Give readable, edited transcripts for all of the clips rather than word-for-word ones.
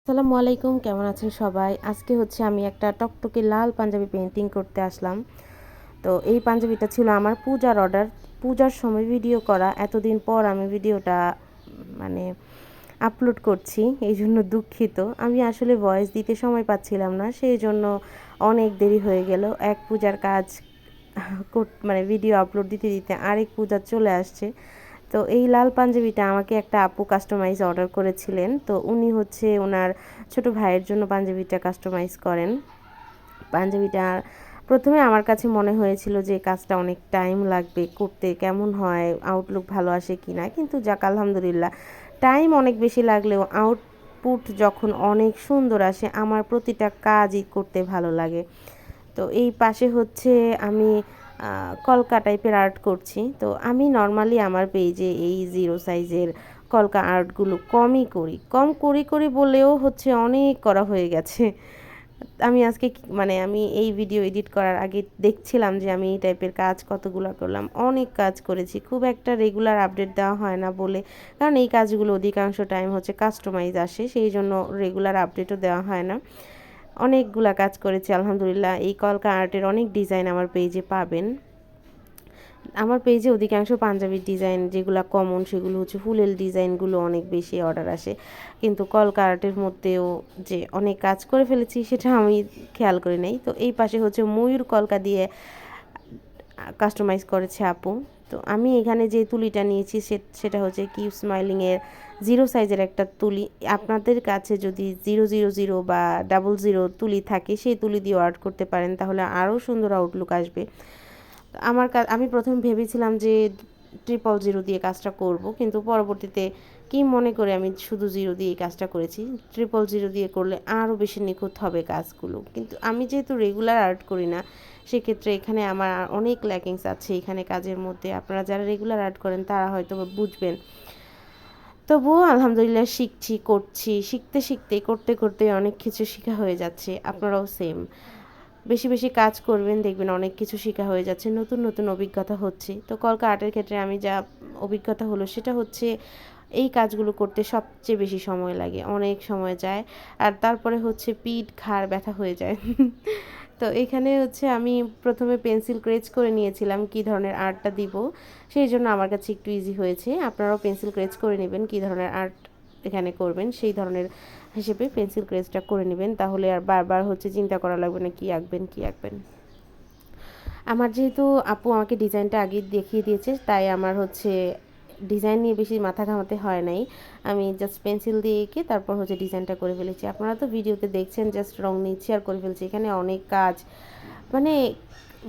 আসসালামু আলাইকুম, কেমন আছেন সবাই? আজকে হচ্ছে আমি একটা টকটকে লাল পাঞ্জাবি পেইন্টিং করতে আসলাম। তো এই পাঞ্জাবিটা ছিল আমার পূজার অর্ডার। পূজার সময় ভিডিও করা। এতদিন পর আমি ভিডিওটা মানে আপলোড করছি। এইজন্য দুঃখিত। আমি আসলে ভয়েস দিতে সময় পাচ্ছিলাম না। সেইজন্য অনেক দেরি হয়ে গেল। এক পূজার কাজ মানে ভিডিও আপলোড দিতে দিতে আরেক পূজা চলে আসছে। তো এই লাল পাঞ্জাবিটা আমাকে একটা আপু কাস্টমাইজ অর্ডার করেছিলেন। তো উনি হচ্ছে ওনার ছোট ভাইয়ের জন্য পাঞ্জাবিটা কাস্টমাইজ করেন। পাঞ্জাবিটা প্রথমে আমার কাছে মনে হয়েছিল যে কাজটা অনেক টাইম লাগবে করতে, কেমন হয়, আউটলুক ভালো আসে কি না, কিন্তু যাক আলহামদুলিল্লাহ টাইম অনেক বেশি লাগলেও আউটপুট যখন অনেক সুন্দর আসে আমার প্রতিটা কাজই করতে ভালো লাগে। তো এই পাশে হচ্ছে আমি কলকা টাইপের আর্ট করছি। তো আমি নর্মালি আমার পেজে এই জিরো সাইজের কলকা আর্টগুলো কমই করি, কম করি বলেও হচ্ছে অনেক করা হয়ে গেছে। আমি আজকে মানে আমি এই ভিডিও এডিট করার আগে দেখছিলাম যে আমি এই টাইপের কাজ কতগুলো করলাম, অনেক কাজ করেছি। খুব একটা রেগুলার আপডেট দেওয়া হয় না বলে, কারণ এই কাজগুলো অধিকাংশ টাইম হচ্ছে কাস্টমাইজ আসে, সেই জন্য রেগুলার আপডেটও দেওয়া হয় না। অনেকগুলা কাজ করেছি আলহামদুলিল্লাহ। এই কলকা আর্টের অনেক ডিজাইন আমার পেজে পাবেন। আমার পেজে অধিকাংশ পাঞ্জাবির ডিজাইন যেগুলো কমন সেগুলো হচ্ছে ফুলের ডিজাইনগুলো অনেক বেশি অর্ডার আসে, কিন্তু কলকা আর্টের মধ্যেও যে অনেক কাজ করে ফেলেছি সেটা আমি খেয়াল করি নাই। তো এই পাশে হচ্ছে ময়ূর কলকা দিয়ে কাস্টমাইজ করেছে আপু। তো আমি এখানে যে তুলিটা নিয়েছি সেটা হচ্ছে কিউব স্মাইলিংয়ের জিরো সাইজের একটা তুলি। আপনাদের কাছে যদি 000 বা 00 তুলি থাকে সেই তুলি দিয়ে আর্ট করতে পারেন, তাহলে আরও সুন্দর আউটলুক আসবে। আমি প্রথম ভেবেছিলাম যে 000 দিয়ে কাজটা করব, কিন্তু পরবর্তীতে কি মনে করে আমি শুধু জিরো দিয়ে এই কাজটা করেছি। 000 দিয়ে করলে আরও বেশি নিখুঁত হবে কাজগুলো, কিন্তু আমি যেহেতু রেগুলার আর্ট করি না সেক্ষেত্রে এখানে আমার অনেক ল্যাকিংস আছে এখানে কাজের মধ্যে। আপনারা যারা রেগুলার আর্ট করেন তারা হয়তো বুঝবেন। তবুও আলহামদুলিল্লাহ শিখছি, করছি, শিখতে শিখতে করতে করতে অনেক কিছু শেখা হয়ে যাচ্ছে। আপনারাও সেম বেশি বেশি কাজ করবেন, দেখবেন অনেক কিছু শেখা হয়ে যাচ্ছে, নতুন নতুন অভিজ্ঞতা হচ্ছে। তো কলকা আর্টের ক্ষেত্রে আমি যা অভিজ্ঞতা হলো সেটা হচ্ছে এই কাজগুলো করতে সবচেয়ে বেশি সময় লাগে, অনেক সময় যায়, আর তারপরে হচ্ছে পিঠ ঘাড় ব্যথা হয়ে যায়। তো এখানে হচ্ছে আমি প্রথমে পেন্সিল স্কেচ করে নিয়েছিলাম কী ধরনের আর্টটা দিব, সেই জন্য আমার কাছে একটু ইজি হয়েছে। আপনারাও পেন্সিল স্কেচ করে নেবেন কী ধরনের আর্ট এখানে করবেন, সেই ধরনের হিসেবে পেন্সিল স্কেচটা করে নেবেন, তাহলে আর বারবার হচ্ছে চিন্তা করা লাগবে না কী আঁকবেন কী আঁকবেন। আমার যেহেতু আপু আমাকে ডিজাইনটা আগে দেখিয়ে দিয়েছে, তাই আমার হচ্ছে ডিজাইন নিয়ে বেশি মাথা ঘামাতে হয় নাই। আমি জাস্ট পেন্সিল দিয়ে এঁকে তারপর হচ্ছে ডিজাইনটা করে ফেলেছি। আপনারা তো ভিডিওতে দেখছেন জাস্ট রং নিচ্ছি আর করে ফেলছি। এখানে অনেক কাজ, মানে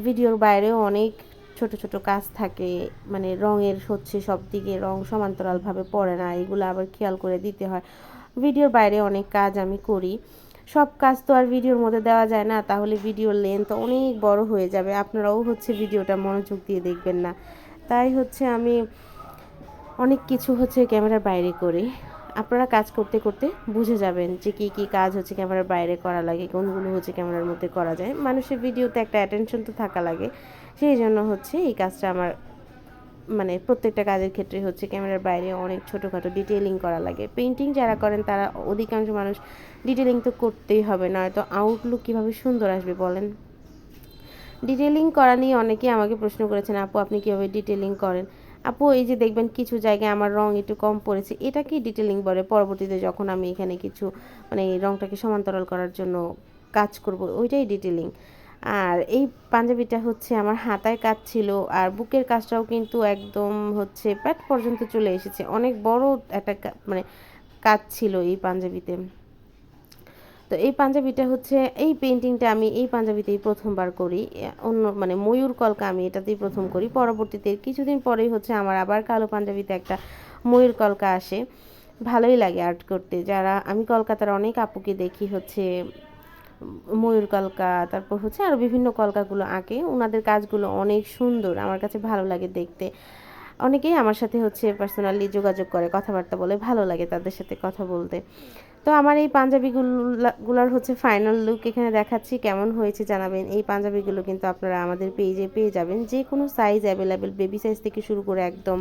ভিডিওর বাইরেও অনেক ছোট ছোট কাজ থাকে। মানে রঙের হচ্ছে সব দিকে রং সমান্তরালভাবে পড়ে না, এগুলো আবার খেয়াল করে দিতে হয়। ভিডিওর বাইরে অনেক কাজ আমি করি। সব কাজ তো আর ভিডিওর মধ্যে দেওয়া যায় না, তাহলে ভিডিওর লেন্থ অনেক বড় হয়ে যাবে, আপনারাও হচ্ছে ভিডিওটা মনোযোগ দিয়ে দেখবেন না। তাই হচ্ছে আমি অনেক কিছু হচ্ছে ক্যামেরার বাইরে করি। আপনারা কাজ করতে করতে বুঝে যাবেন যে কী কী কাজ হচ্ছে ক্যামেরার বাইরে করা লাগে, কোনগুলো হচ্ছে ক্যামেরার মধ্যে করা যায়। মানুষের ভিডিওতে একটা অ্যাটেনশন তো থাকা লাগে, সেই জন্য হচ্ছে এই কাজটা আমার মানে প্রত্যেকটা কাজের ক্ষেত্রে হচ্ছে ক্যামেরার বাইরে অনেক ছোটোখাটো ডিটেলিং করা লাগে। পেইন্টিং যারা করেন তারা অধিকাংশ মানুষ ডিটেলিং তো করতেই হবে, নয়তো আউটলুক কীভাবে সুন্দর আসবে বলেন। ডিটেলিং করা নিয়ে অনেকেই আমাকে প্রশ্ন করেছেন, আপু আপনি কীভাবে ডিটেলিং করেন। আপু এই যে দেখবেন কিছু জায়গায় আমার রং একটু কম পড়েছে, এটা কি ডিটেলিং বলে। পরবর্তীতে যখন আমি এখানে কিছু মানে এই রংটাকে সমান্তরাল করার জন্য কাজ করব, ওইটাই ডিটেলিং। আর এই পাঞ্জাবিটা হচ্ছে আমার হাতায় কাজ ছিল, আর বুকের কাজটাও কিন্তু একদম হচ্ছে প্যাট পর্যন্ত চলে এসেছে। অনেক বড় একটা মানে কাজ ছিল এই পাঞ্জাবিতে। তো এই পাঞ্জাবিটা হচ্ছে এই পেইন্টিংটা আমি এই পাঞ্জাবিতেই প্রথমবার করি। অন্য মানে ময়ূর কলকা আমি এটাতেই প্রথম করি। পরবর্তীতে কিছুদিন পরেই হচ্ছে আমার আবার কালো পাঞ্জাবিতে একটা ময়ূর কলকা আসে। ভালোই লাগে আর্ট করতে। যারা আমি কলকাতার অনেক আপুকে দেখি হচ্ছে ময়ূর কলকা, তারপর হচ্ছে আরও বিভিন্ন কলকাগুলো আঁকে। ওনাদের কাজগুলো অনেক সুন্দর, আমার কাছে ভালো লাগে দেখতে। অনেকেই আমার সাথে হচ্ছে পার্সোনালি যোগাযোগ করে, কথাবার্তা বলে, ভালো লাগে তাদের সাথে কথা বলতে। তো আমার এই পাঞ্জাবিগুলার হচ্ছে ফাইনাল লুক এখানে দেখাচ্ছি, কেমন হয়েছে জানাবেন। এই পাঞ্জাবিগুলো কিন্তু আপনারা আমাদের পেজে পেয়ে যাবেন, যে কোনো সাইজ অ্যাভেলেবেল, বেবি সাইজ থেকে শুরু করে একদম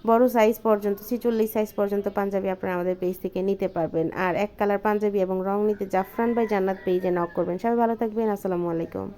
বড় সাইজ পর্যন্ত 46 সাইজ পর্যন্ত পাঞ্জাবি আপনারা আমাদের পেজ থেকে নিতে পারবেন। আর এক কালার পাঞ্জাবি এবং রং নিতে জাফরান বাই জান্নাত পেজে নক করবেন। সবাই ভালো থাকবেন, আসসালামু আলাইকুম।